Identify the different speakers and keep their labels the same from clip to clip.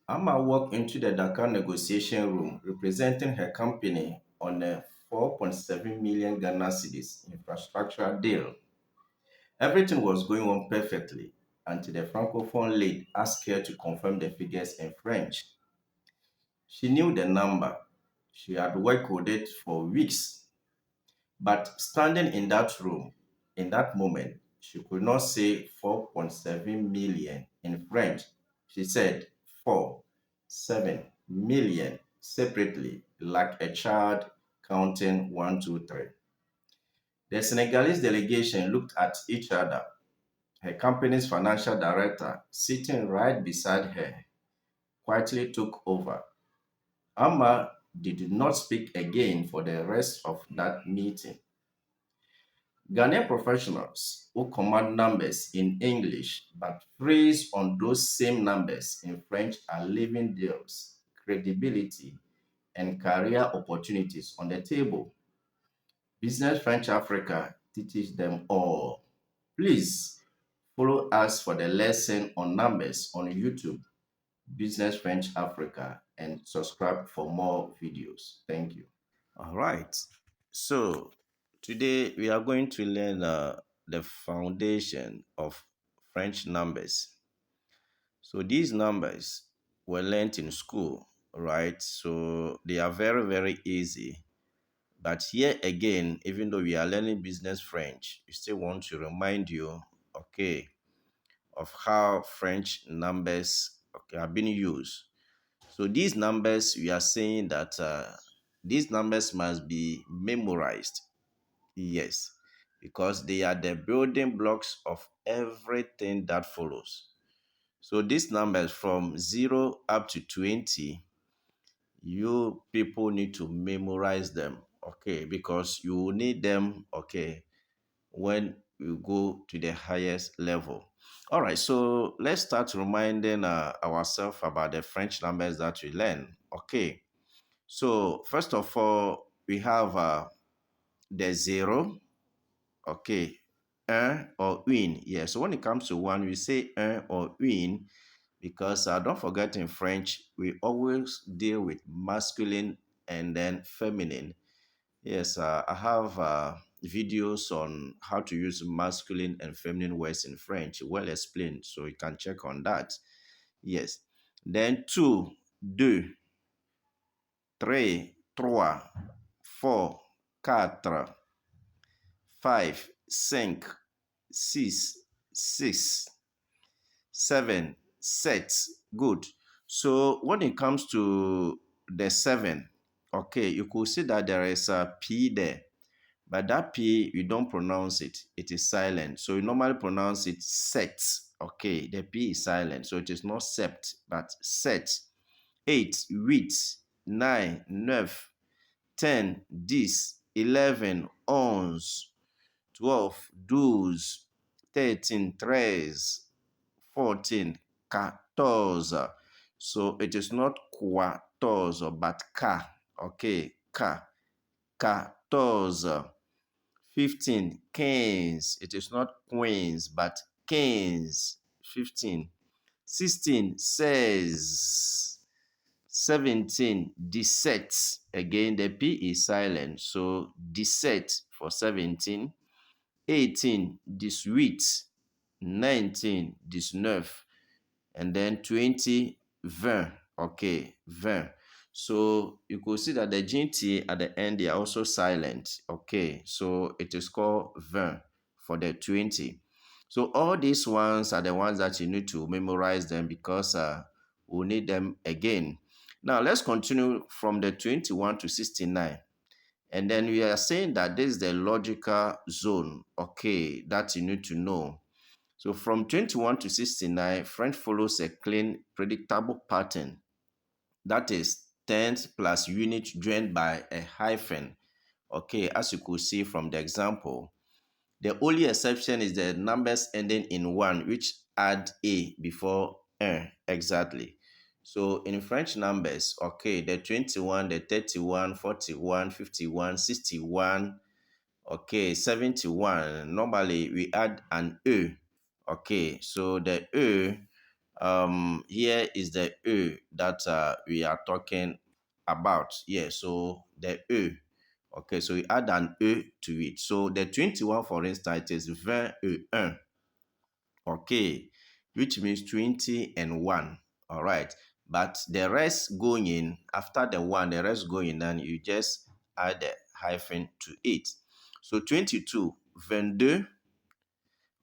Speaker 1: Amma walked into the Dakar negotiation room representing her company on a 4.7 million Ghana cedis infrastructure deal. Everything was going on perfectly until the francophone lead asked her to confirm the figures in French. She knew the number. She had worked with it for weeks. But standing in that room, in that moment, she could not say 4.7 million in French. She said 4.7 million separately, like a child counting 1, 2, 3. The Senegalese delegation looked at each other. Her company's financial director, sitting right beside her, quietly took over. Amma did not speak again for the rest of that meeting. Ghanaian professionals who command numbers in English but phrase on those same numbers in French are leaving deals, credibility, and career opportunities on the table. Business French Africa teaches them all. Please follow us for the lesson on numbers on YouTube, Business French Africa, and subscribe for more videos. Thank you. All right. So today we are going to learn the foundation of French numbers. So these numbers were learned in school, right? So they are very, very easy. But here again, even though we are learning business French, we still want to remind you, okay, of how French numbers are being used. So these numbers, we are saying that these numbers must be memorized. Yes, because they are the building blocks of everything that follows. So these numbers from 0 up to 20, you people need to memorize them, okay, because you will need them, okay, when you go to the highest level. All right, so let's start reminding ourselves about the French numbers that we learn. Okay, so first of all, we have the 0, okay, un or une. Yeah, so when it comes to one, we say un or une because don't forget in French, we always deal with masculine and then feminine. Yes, I have videos on how to use masculine and feminine words in French, well explained, so you can check on that. Yes. Then two, deux, tres, trois, four, quatre, five, cinq, six, six, seven, set. Good. So when it comes to the seven, okay, you could see that there is a P there. But that P, you don't pronounce it. It is silent. So you normally pronounce it set. Okay, the P is silent. So it is not sept, but set. 8, 8, 9, 9, 10, 10, 11, 11, 12, 12, 13, 13, 14, 14. So it is not quatorze, but ka. Okay, ka. 14. 15, 15. It is not queens, but 15. 15. 16, 16. 17, 17. Again, the P is silent, so 17 for 17. 18, 18. 19, 19. And then 20, 20. Okay, 20. So you could see that the GT at the end, they are also silent. Okay, so it is called 20 for the 20. So all these ones are the ones that you need to memorize them because we'll need them again. Now let's continue from the 21 to 69. And then we are saying that this is the logical zone, okay, that you need to know. So from 21 to 69, French follows a clean, predictable pattern. That is tens plus unit joined by a hyphen. Okay, as you could see from the example. The only exception is the numbers ending in 1, which add a before un, exactly. So in French numbers, okay, the 21, the 31, 41, 51, 61, okay, 71. Normally we add an e. Okay, so the e here is the E that we are talking about. Yeah, so the E. Okay, so we add an E to it. So the 21, for instance, it is 21. Okay, which means 20 and 1. All right. But the rest going after the 1, the rest going, then you just add the hyphen to it. So 22, 22.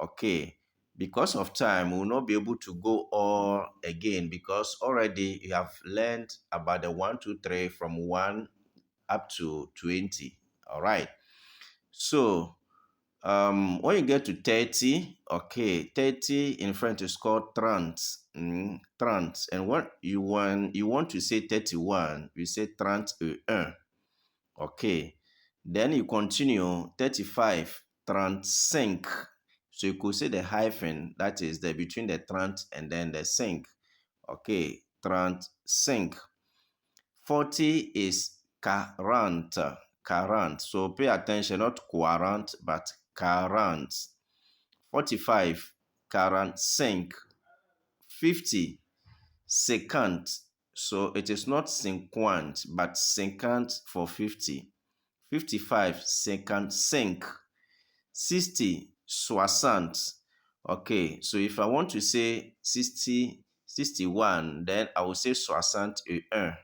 Speaker 1: Okay. Because of time, we will not be able to go all again because already you have learned about the 1, 2, 3 from 1 up to 20. All right. So when you get to 30, okay, 30 in French is called 30. 30. And what you want to say 31, you say 31. Okay. Then you continue 35, 35. So you could say the hyphen, that is the between the 30 and then the cinq. Okay, 35. 40 is 40. 40. So pay attention, not 40, but 40. 45, 45. 50, 50. So it is not 50, but 50 for 50. 55, 55. 60, 60. Okay, so if I want to say 60, 61, then I will say 61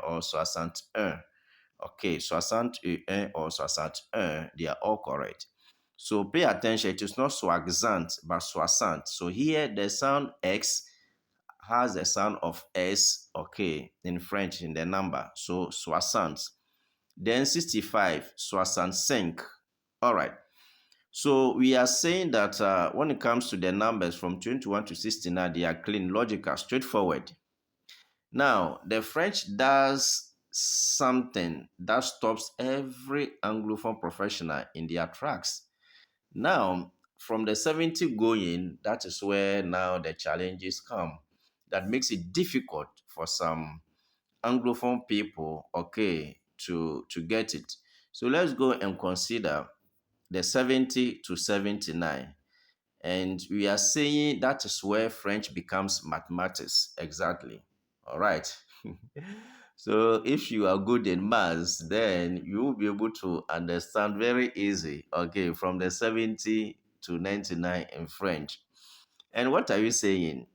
Speaker 1: or 61. Okay, 61 or 61, they are all correct. So pay attention, it is not soixante, but soixante. So here the sound X has the sound of S, okay, in French in the number. So soixante. Then 65, 65. All right. So we are saying that when it comes to the numbers from 21 to 69, they are clean, logical, straightforward. Now, the French does something that stops every Anglophone professional in their tracks. Now, from the 70 going, that is where now the challenges come. That makes it difficult for some Anglophone people, okay, to get it. So let's go and consider the 70 to 79. And we are saying that is where French becomes mathematics. Exactly. All right. So if you are good in maths, then you will be able to understand very easy, okay, from the 70 to 99 in French. And what are you saying?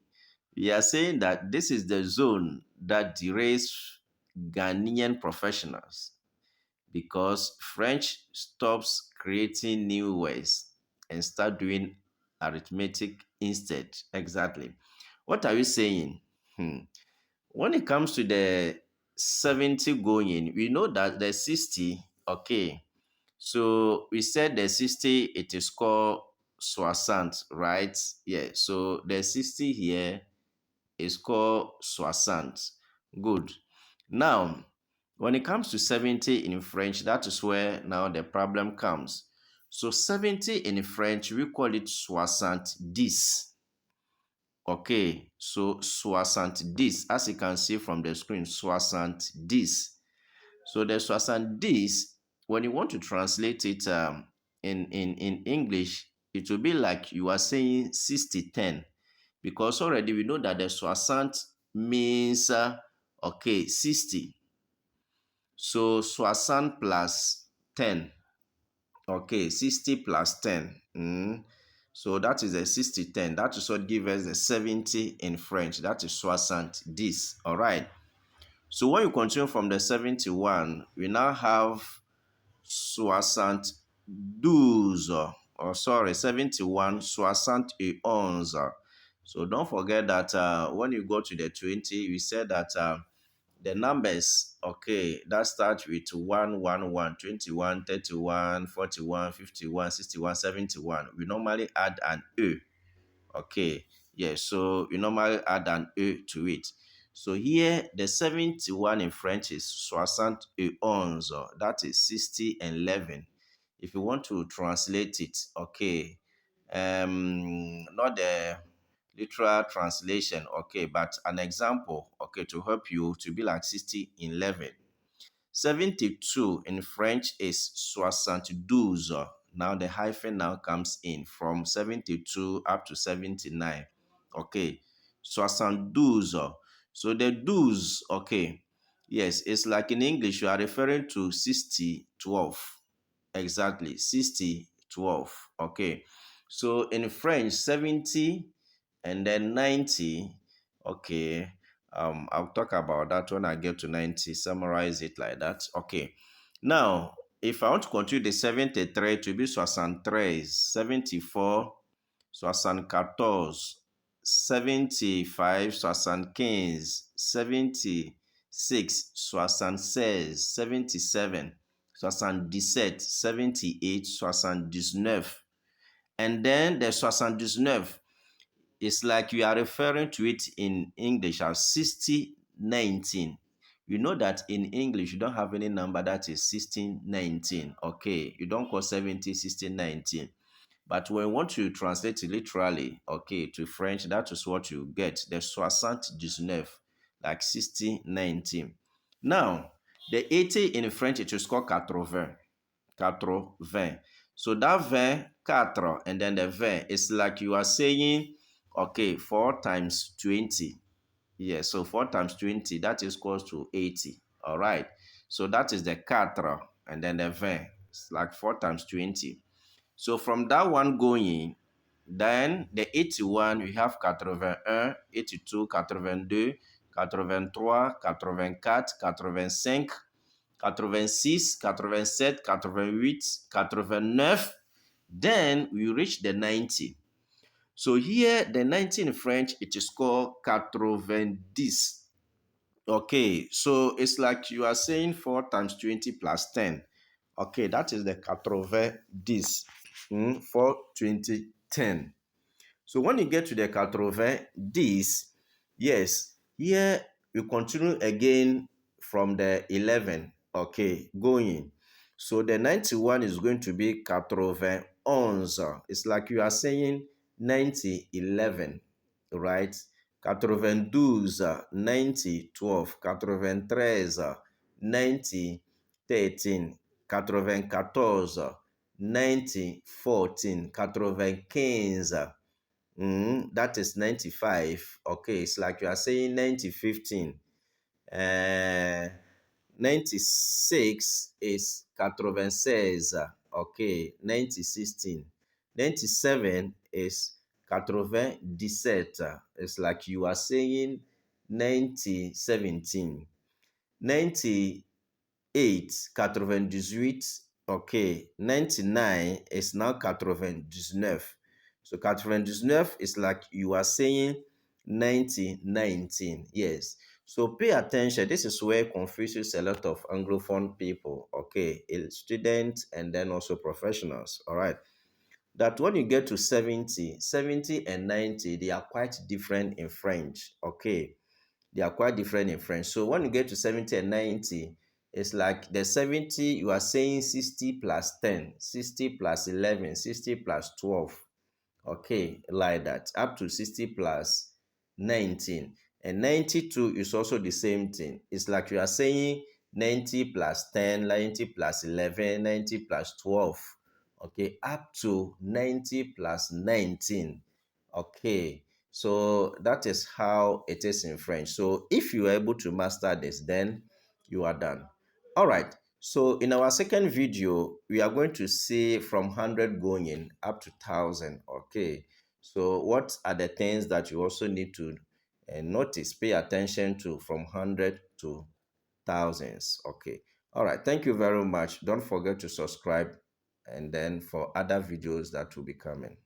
Speaker 1: We are saying that this is the zone that derails Ghanaian professionals because French stops creating new words and start doing arithmetic instead. Exactly. What are you saying? When it comes to the 70 going, we know that the 60, okay. So we said the 60, it is called soixante, right? Yeah. So the 60 here is called soixante. Good. Now, when it comes to 70 in French, that is where now the problem comes. So 70 in French, we call it soixante-dix. Okay, so soixante-dix, as you can see from the screen, soixante-dix. So the soixante-dix, when you want to translate it in English, it will be like you are saying 60-10. Because already we know that the soixante means, okay, 60. So soixante plus 10. Okay, 60 plus 10. So that is a 60-10. That is what gives us the 70 in French. That is soixante-dix. All right. So when you continue from the 71, we now have soixante-douze. Or sorry, 71, soixante-et-onze. So don't forget that when you go to the 20, we said that the numbers, okay, that start with 1, 1, 1, 21, 31, 41, 51, 61, 71. We normally add an E. Okay, yeah, so we normally add an E to it. So here, the 71 in French is soixante et onze. That is 60 and 11. If you want to translate it, okay, not the literal translation, okay, but an example, okay, to help you to be like 60 in 11. 72 in French is soixante-douze. Now the hyphen now comes in from 72 up to 79. Okay, 72. So the douze, okay. Yes, it's like in English, you are referring to 60, 12. Exactly, 60, 12. Okay. So in French, 70 and then 90. Okay. I'll talk about that when I get to 90. Summarize it like that. Okay. Now, if I want to continue the 73 to be 73, 74, 74, 75, 75, 76, 76, 77, 77, 78, 79. And then the 79 is like you are referring to it in English as 60, 19. You know that in English, you don't have any number that is 16, 19. Okay, you don't call 70, 16, 19. But when you want to translate it literally, okay, to French, that is what you get. The 79, like 60, 19. Now, the 80 in French, it is called 80. 80. So that 20, 4, and then the 20, it's like you are saying, okay, 4 times 20. Yeah, so 4 times 20, that is equals to 80. All right. So that is the 4, and then the 20. It's like 4 times 20. So from that one going, then the 81, we have 81, 82, 82, 83, 84, 85, 86, 87, 88, 89. Then we reach the 90. So here, the 90 in French, it is called 90. Okay, so it's like you are saying 4 times 20 plus 10. Okay, that is the 90. 4, 20, 10. So when you get to the 90, yes, here you continue again from the 11, okay, going. So the 91 is going to be 91. It's like you are saying 90, 11, right? 92, 90, 12, 93, 90, 13, 94, 90, 14, 95. That is 95. Okay, it's like you are saying 90, 15. 96 is 96. Okay, 90, 16. 97 is 97. It's like you are saying 90, 17. 98, 98. Okay, 99 is now 99. So 99 is like you are saying 90, 19. Yes. So pay attention. This is where confuses a lot of Anglophone people. Okay, students and then also professionals. All right. That when you get to 70, 70 and 90, they are quite different in French. Okay. They are quite different in French. So when you get to 70 and 90, it's like the 70, you are saying 60 plus 10, 60 plus 11, 60 plus 12. Okay, like that, up to 60 plus 19. And 92 is also the same thing. It's like you are saying 90 plus 10, 90 plus 11, 90 plus 12. Okay, up to 90 plus 19. Okay, so that is how it is in French. So if you are able to master this, then you are done. All right. So in our second video, we are going to see from 100 going up to 1,000. Okay. So what are the things that you also need to notice, pay attention to from 100 to thousands? Okay. All right. Thank you very much. Don't forget to subscribe and then for other videos that will be coming.